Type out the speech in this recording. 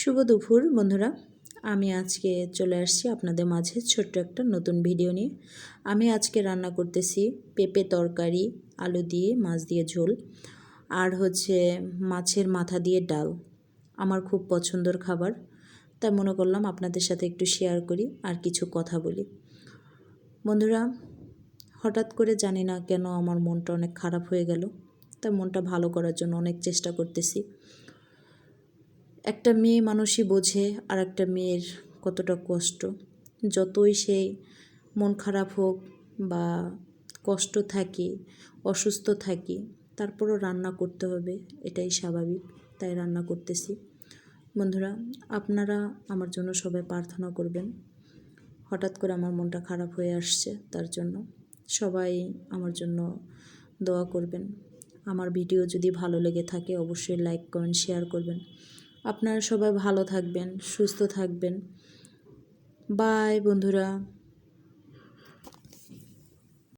শুভ দুপুর বন্ধুরা। আমি আজকে চলে আসছি আপনাদের মাঝে ছোট্ট একটা নতুন ভিডিও নিয়ে। আমি আজকে রান্না করতেছি পেঁপে তরকারি, আলু দিয়ে মাছ দিয়ে ঝোল, আর হচ্ছে মাছের মাথা দিয়ে ডাল। আমার খুব পছন্দের খাবার, তাই মনে করলাম আপনাদের সাথে একটু শেয়ার করি আর কিছু কথা বলি। বন্ধুরা, হঠাৎ করে জানি না কেন আমার মনটা অনেক খারাপ হয়ে গেল, তাই মনটা ভালো করার জন্য অনেক চেষ্টা করতেছি। একটা মেয়ে মানুষই বোঝে আর একটা মেয়ের কতটা কষ্ট। যতই সেই মন খারাপ হোক বা কষ্ট থাকি, অসুস্থ থাকি, তারপরও রান্না করতে হবে, এটাই স্বাভাবিক, তাই রান্না করতেছি। বন্ধুরা, আপনারা আমার জন্য সবাই প্রার্থনা করবেন। হঠাৎ করে আমার মনটা খারাপ হয়ে আসছে, তার জন্য সবাই আমার জন্য দোয়া করবেন। আমার ভিডিও যদি ভালো লেগে থাকে অবশ্যই লাইক কমেন্ট শেয়ার করবেন। আপনারা সবাই ভালো থাকবেন, সুস্থ থাকবেন। বাই বন্ধুরা।